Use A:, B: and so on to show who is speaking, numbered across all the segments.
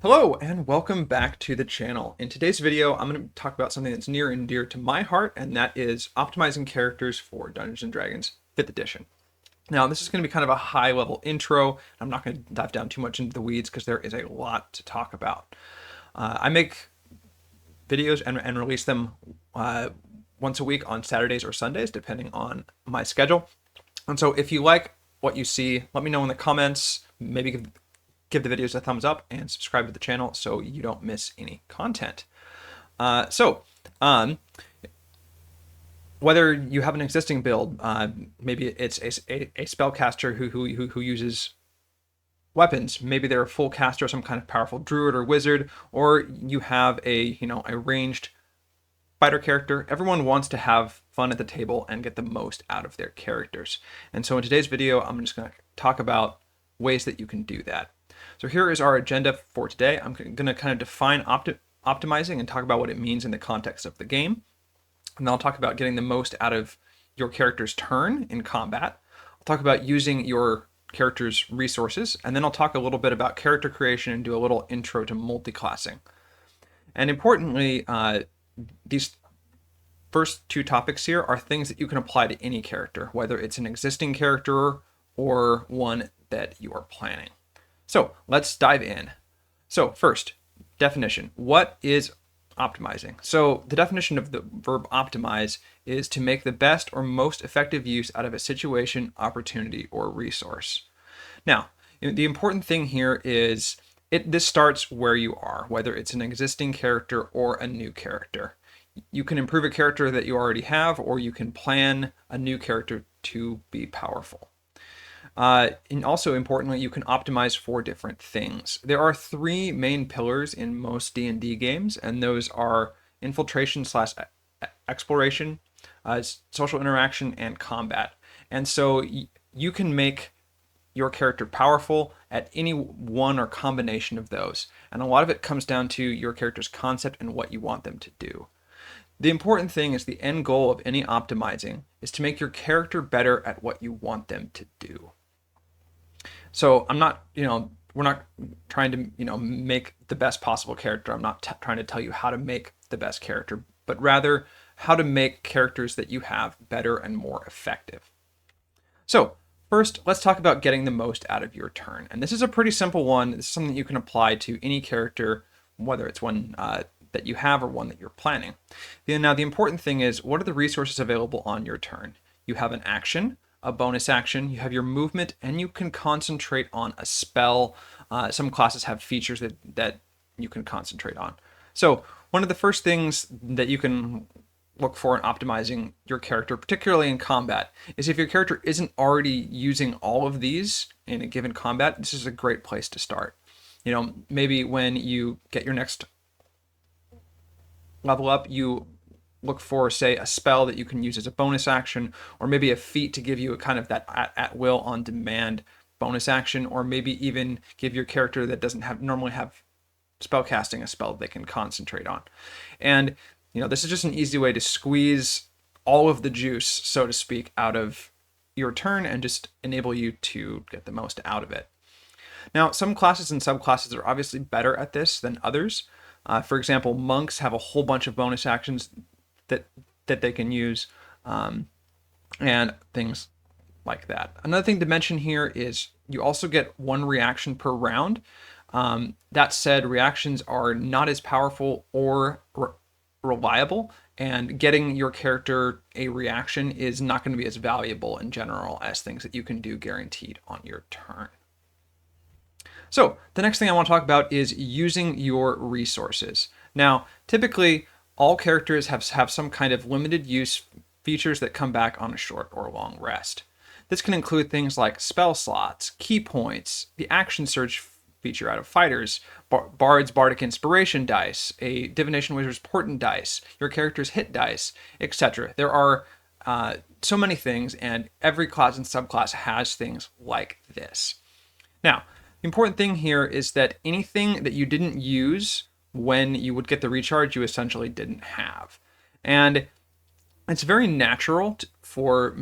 A: Hello and welcome back to the channel. In today's video, I'm going to talk about something that's near and dear to my heart, and that is optimizing characters for Dungeons & Dragons 5th edition. Now, this is going to be kind of a high-level intro. I'm not going to dive down too much into the weeds because there is a lot to talk about. I make videos and release them once a week on Saturdays or Sundays, depending on my schedule. And so if you like what you see, let me know in the comments. Maybe give the videos a thumbs up and subscribe to the channel so you don't miss any content. Whether you have an existing build, maybe it's a spellcaster who uses weapons, maybe they're a full caster, some kind of powerful druid or wizard, or you have a ranged fighter character. Everyone wants to have fun at the table and get the most out of their characters. And so in today's video, I'm just going to talk about ways that you can do that. So here is our agenda for today. I'm going to kind of define optimizing and talk about what it means in the context of the game. And then I'll talk about getting the most out of your character's turn in combat. I'll talk about using your character's resources. And then I'll talk a little bit about character creation and do a little intro to multiclassing. And importantly, these first two topics here are things that you can apply to any character, whether it's an existing character or one that you are planning. So let's dive in. So first, definition. What is optimizing? So the definition of the verb optimize is to make the best or most effective use out of a situation, opportunity, or resource. Now, the important thing here is this starts where you are, whether it's an existing character or a new character. You can improve a character that you already have, or you can plan a new character to be powerful. And also importantly, you can optimize for different things. There are three main pillars in most D&D games, and those are infiltration / exploration, social interaction, and combat. And so you can make your character powerful at any one or combination of those. And a lot of it comes down to your character's concept and what you want them to do. The important thing is the end goal of any optimizing is to make your character better at what you want them to do. So I'm not, we're not trying to, make the best possible character. I'm not trying to tell you how to make the best character, but rather how to make characters that you have better and more effective. So first, let's talk about getting the most out of your turn. And this is a pretty simple one. This is something that you can apply to any character, whether it's one that you have or one that you're planning. Now, the important thing is, what are the resources available on your turn? You have an action, a bonus action, you have your movement, and you can concentrate on a spell. Some classes have features that you can concentrate on. So one of the first things that you can look for in optimizing your character, particularly in combat, is if your character isn't already using all of these in a given combat, this is a great place to start. Maybe when you get your next level up, you look for, say, a spell that you can use as a bonus action, or maybe a feat to give you a kind of that at will, on demand bonus action, or maybe even give your character that doesn't normally have spellcasting a spell that they can concentrate on. And this is just an easy way to squeeze all of the juice, so to speak, out of your turn and just enable you to get the most out of it. Now, some classes and subclasses are obviously better at this than others. For example, monks have a whole bunch of bonus actions that they can use, and things like that. Another thing to mention here is you also get one reaction per round. That said, reactions are not as powerful or reliable, and getting your character a reaction is not going to be as valuable in general as things that you can do guaranteed on your turn. So the next thing I want to talk about is using your resources. Now, typically, all characters have some kind of limited use features that come back on a short or long rest. This can include things like spell slots, key points, the action surge feature out of fighters, Bard's Bardic Inspiration dice, a Divination Wizard's Portent dice, your character's hit dice, etc. There are so many things, and every class and subclass has things like this. Now, the important thing here is that anything that you didn't use when you would get the recharge, you essentially didn't have. And it's very natural for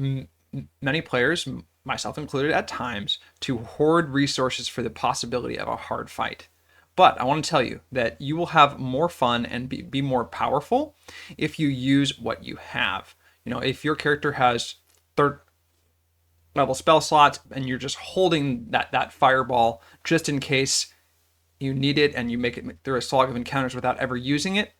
A: many players, myself included at times, to hoard resources for the possibility of a hard fight. But I want to tell you that you will have more fun and be more powerful if you use what you have. If your character has third level spell slots and you're just holding that fireball just in case you need it and you make it through a slog of encounters without ever using it,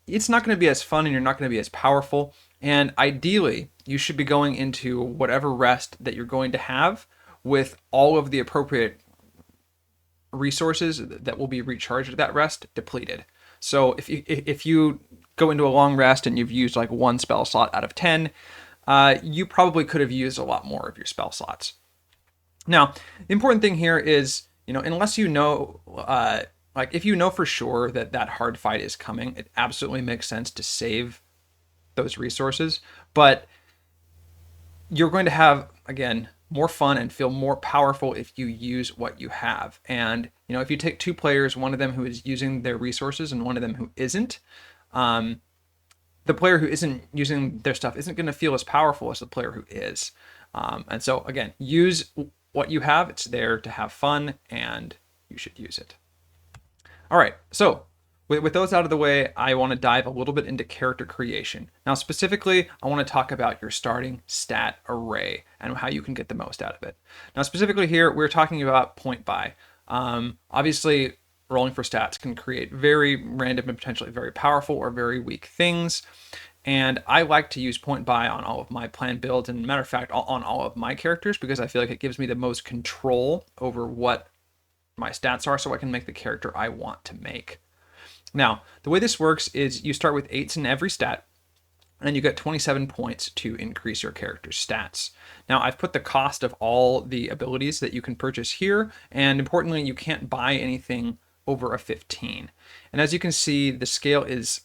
A: it's not going to be as fun and you're not going to be as powerful. And ideally, you should be going into whatever rest that you're going to have with all of the appropriate resources that will be recharged at that rest depleted. So if you go into a long rest and you've used like one spell slot out of 10, you probably could have used a lot more of your spell slots. Now, the important thing here is, unless like if you know for sure that hard fight is coming, it absolutely makes sense to save those resources. But you're going to have, again, more fun and feel more powerful if you use what you have. And, if you take two players, one of them who is using their resources and one of them who isn't, the player who isn't using their stuff isn't going to feel as powerful as the player who is. And so, again, use what you have. It's there to have fun, and you should use it. All right, so with those out of the way, I want to dive a little bit into character creation. Now, specifically, I want to talk about your starting stat array and how you can get the most out of it. Now, specifically here, we're talking about point buy. Obviously, rolling for stats can create very random and potentially very powerful or very weak things. And I like to use point buy on all of my planned builds, and matter of fact, on all of my characters, because I feel like it gives me the most control over what my stats are so I can make the character I want to make. Now, the way this works is you start with 8s in every stat, and you get 27 points to increase your character's stats. Now, I've put the cost of all the abilities that you can purchase here, and importantly, you can't buy anything over a 15. And as you can see, the scale is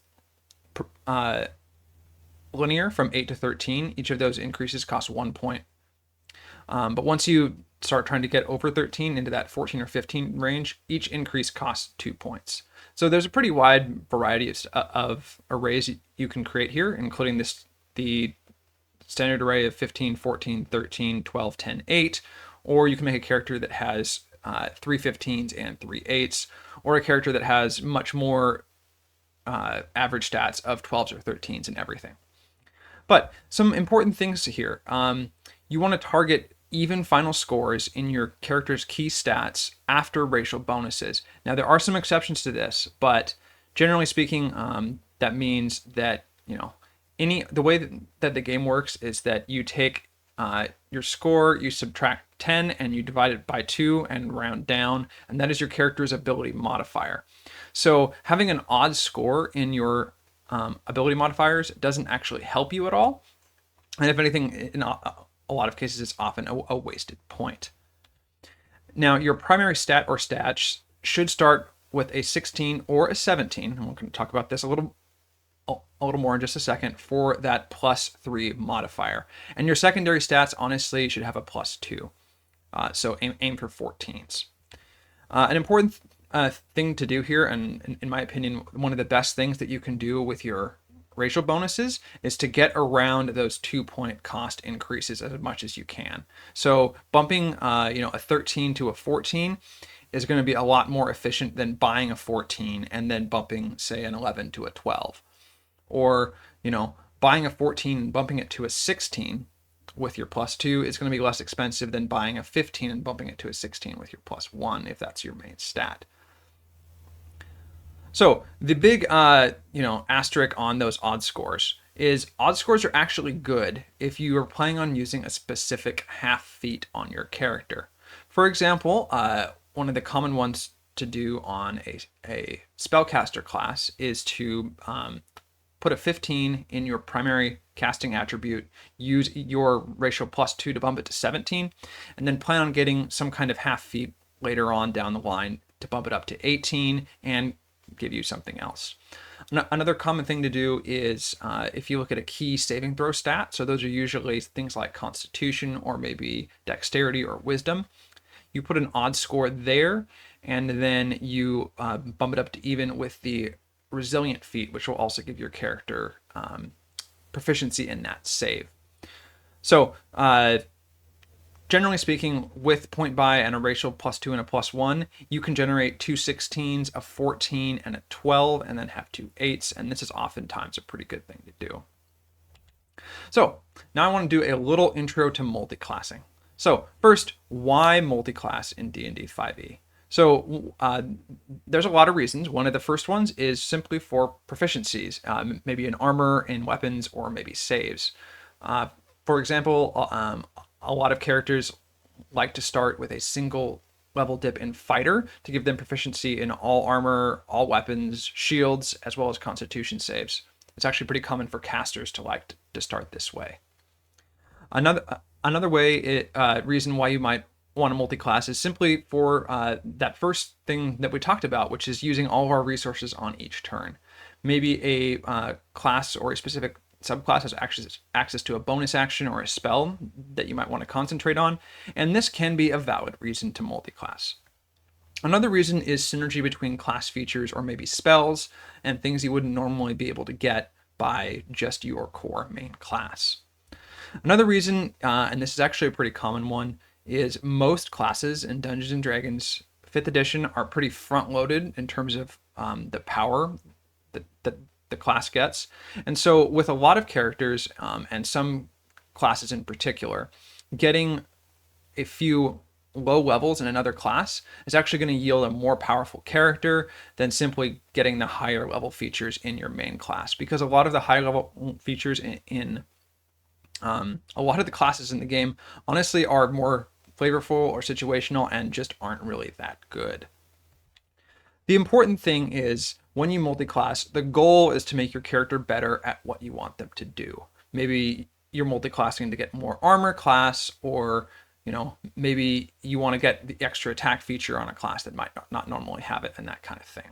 A: linear from 8 to 13. Each of those increases costs 1 point. But once you start trying to get over 13 into that 14 or 15 range, each increase costs 2 points. So there's a pretty wide variety of arrays you can create here, including the standard array of 15, 14, 13, 12, 10, 8, or you can make a character that has 3 15s and 3 8s, or a character that has much more average stats of 12s or 13s and everything. But some important things here. You want to target even final scores in your character's key stats after racial bonuses. Now, there are some exceptions to this, but generally speaking, that means that, the way that the game works is that you take your score, you subtract 10, and you divide it by 2 and round down, and that is your character's ability modifier. So having an odd score in your ability modifiers doesn't actually help you at all. And if anything, in a lot of cases, it's often a wasted point. Now, your primary stat or stats should start with a 16 or a 17. And we're going to talk about this a little more in just a second for that +3 modifier. And your secondary stats, honestly, should have a +2. So aim for 14s. An important thing to do here, and in my opinion, one of the best things that you can do with your racial bonuses is to get around those 2-point cost increases as much as you can. So bumping a 13 to a 14 is going to be a lot more efficient than buying a 14 and then bumping, say, an 11 to a 12. Or, buying a 14 and bumping it to a 16 with your +2 is going to be less expensive than buying a 15 and bumping it to a 16 with your +1 if that's your main stat. So the big, asterisk on those odd scores is odd scores are actually good if you are planning on using a specific half feat on your character. For example, one of the common ones to do on a spellcaster class is to put a 15 in your primary casting attribute, use your racial +2 to bump it to 17, and then plan on getting some kind of half feat later on down the line to bump it up to 18 and give you something else. Another common thing to do is if you look at a key saving throw stat, so those are usually things like Constitution or maybe Dexterity or Wisdom, you put an odd score there, and then you bump it up to even with the Resilient feat, which will also give your character proficiency in that save. So Generally speaking, with point buy and a racial +2 and a +1, you can generate two 16s, a 14, and a 12, and then have two 8s, and this is oftentimes a pretty good thing to do. So now I want to do a little intro to multiclassing. So first, why multiclass in D&D 5e? So there's a lot of reasons. One of the first ones is simply for proficiencies, maybe in armor, in weapons, or maybe saves. For example, a lot of characters like to start with a single level dip in fighter to give them proficiency in all armor, all weapons, shields, as well as constitution saves. It's actually pretty common for casters to like to start this way. Another reason why you might want to multi-class is simply for that first thing that we talked about, which is using all of our resources on each turn. Maybe a class or a specific subclass has access to a bonus action or a spell that you might want to concentrate on, and this can be a valid reason to multi-class. Another reason is synergy between class features or maybe spells and things you wouldn't normally be able to get by just your core main class. Another reason, and this is actually a pretty common one, is most classes in Dungeons and Dragons 5th edition are pretty front-loaded in terms of the power that the class gets. And so with a lot of characters, and some classes in particular, getting a few low levels in another class is actually going to yield a more powerful character than simply getting the higher level features in your main class, because a lot of the high level features in a lot of the classes in the game honestly are more flavorful or situational and just aren't really that good. The important thing is when you multi-class, the goal is to make your character better at what you want them to do. Maybe you're multi-classing to get more armor class, or maybe you want to get the extra attack feature on a class that might not normally have it, and that kind of thing.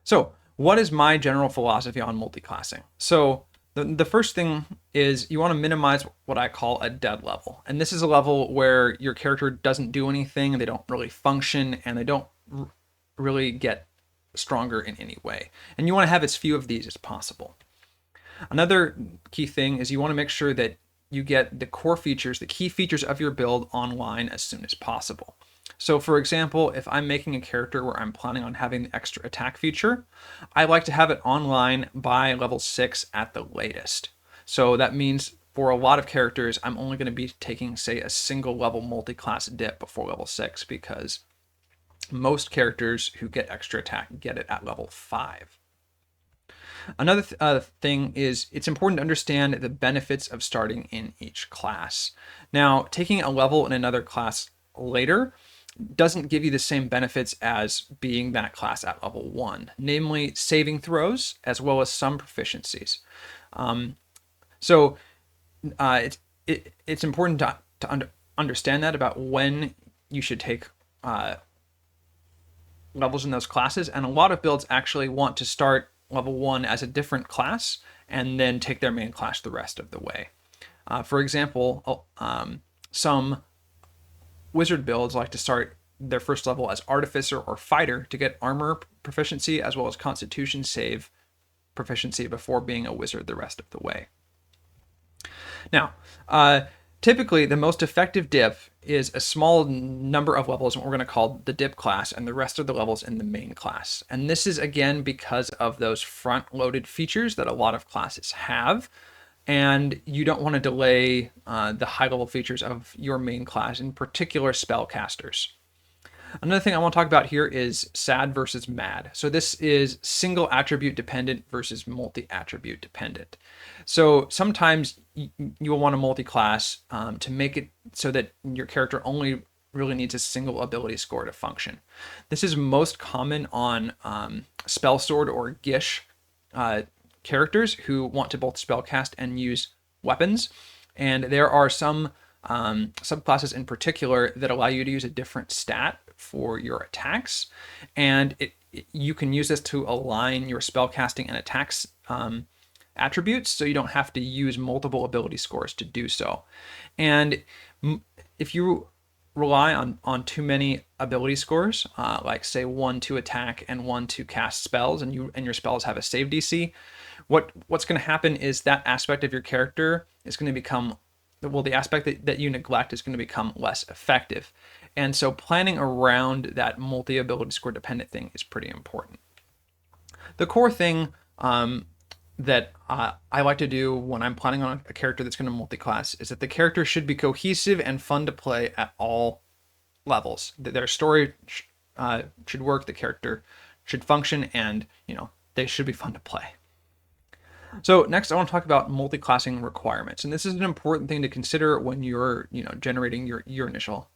A: So what is my general philosophy on multi-classing? So the first thing is you want to minimize what I call a dead level. And this is a level where your character doesn't do anything, they don't really function, and they don't really get stronger in any way. And you want to have as few of these as possible. Another key thing is you want to make sure that you get the core features, the key features of your build online as soon as possible. So for example, if I'm making a character where I'm planning on having the extra attack feature, I like to have it online by level 6 at the latest. So that means for a lot of characters, I'm only going to be taking, say, a single level multi-class dip before level 6, because most characters who get extra attack get it at level 5. Another thing is it's important to understand the benefits of starting in each class. Now, taking a level in another class later doesn't give you the same benefits as being that class at level 1, namely saving throws as well as some proficiencies. It's important to understand that about when you should take levels in those classes, and a lot of builds actually want to start level 1 as a different class and then take their main class the rest of the way. For example, some wizard builds like to start their first level as artificer or fighter to get armor proficiency as well as constitution save proficiency before being a wizard the rest of the way. Now, typically the most effective dip is a small number of levels in what we're going to call the dip class, and the rest of the levels in the main class. And this is again because of those front-loaded features that a lot of classes have, and you don't want to delay the high-level features of your main class, in particular spellcasters. Another thing I want to talk about here is SAD versus MAD. So this is single attribute dependent versus multi-attribute dependent. So sometimes you will want to multi-class to make it so that your character only really needs a single ability score to function. This is most common on Spell Sword or Gish characters who want to both spellcast and use weapons. And there are some subclasses in particular that allow you to use a different stat for your attacks, and you can use this to align your spellcasting and attacks attributes, so you don't have to use multiple ability scores to do so. And if you rely on too many ability scores, like say 1 to attack and 1 to cast spells, and your spells have a save DC, what's going to happen is that aspect of your character is going to become the aspect that you neglect is going to become less effective. And so planning around that multi-ability score dependent thing is pretty important. The core thing that I like to do when I'm planning on a character that's going to multi-class is that the character should be cohesive and fun to play at all levels. Their story should work, the character should function, and they should be fun to play. So next, I want to talk about multi-classing requirements, and this is an important thing to consider when you're generating your initial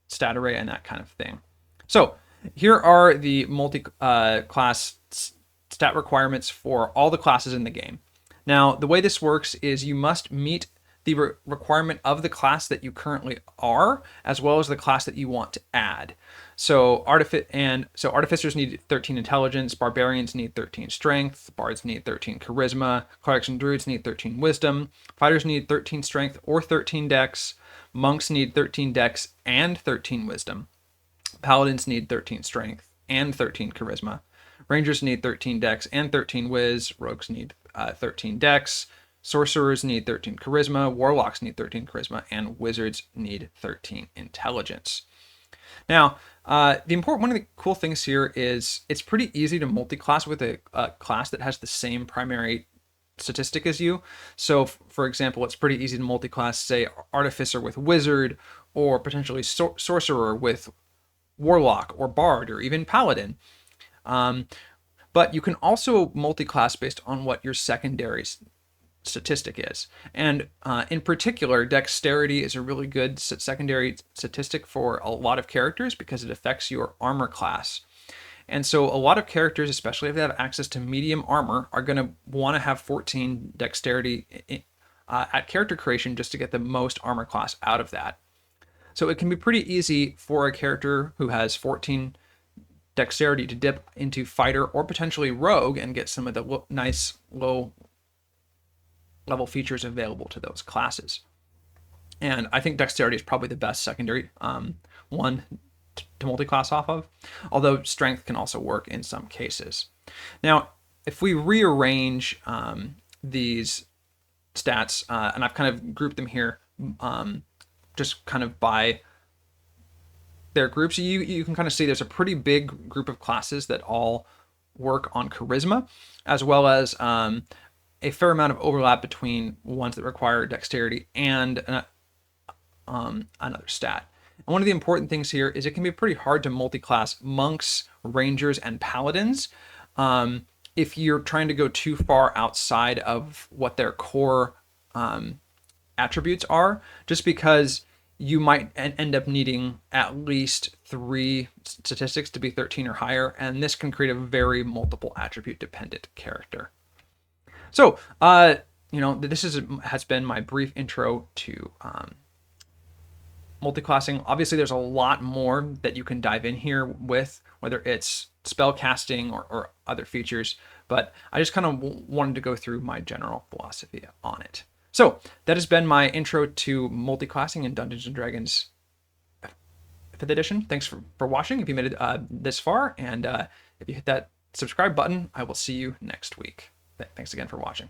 A: stat array and that kind of thing. So here are the multi-class stat requirements for all the classes in the game. Now, the way this works is you must meet the requirement of the class that you currently are, as well as the class that you want to add. So artificers need 13 intelligence, barbarians need 13 strength, bards need 13 charisma, clerics and druids need 13 wisdom, fighters need 13 strength or 13 dex, monks need 13 dex and 13 wisdom, paladins need 13 strength and 13 charisma, rangers need 13 dex and 13 wiz, rogues need 13 dex, sorcerers need 13 charisma, warlocks need 13 charisma, and wizards need 13 intelligence. Now, one of the cool things here is it's pretty easy to multi-class with a class that has the same primary statistic as you. So, for example, it's pretty easy to multi-class, say, artificer with wizard, or potentially sorcerer with warlock, or bard, or even paladin. But you can also multi-class based on what your secondary statistic is. And in particular, dexterity is a really good secondary statistic for a lot of characters because it affects your armor class. And so a lot of characters, especially if they have access to medium armor, are going to want to have 14 dexterity at character creation just to get the most armor class out of that. So it can be pretty easy for a character who has 14 dexterity to dip into fighter or potentially rogue and get some of the nice low level features available to those classes. And I think dexterity is probably the best secondary one to multi-class off of, although strength can also work in some cases. Now, if we rearrange these stats, and I've kind of grouped them here just kind of by their groups, you can kind of see there's a pretty big group of classes that all work on charisma, as well as a fair amount of overlap between ones that require dexterity and another stat. And one of the important things here is it can be pretty hard to multi-class monks, rangers, and paladins if you're trying to go too far outside of what their core attributes are, just because you might end up needing at least 3 statistics to be 13 or higher, and this can create a very multiple attribute dependent character. So, this has been my brief intro to multiclassing. Obviously, there's a lot more that you can dive in here with, whether it's spell casting or other features, but I just kind of wanted to go through my general philosophy on it. So, that has been my intro to multiclassing in Dungeons & Dragons 5th edition. Thanks for watching if you made it this far, and if you hit that subscribe button, I will see you next week. Thanks again for watching.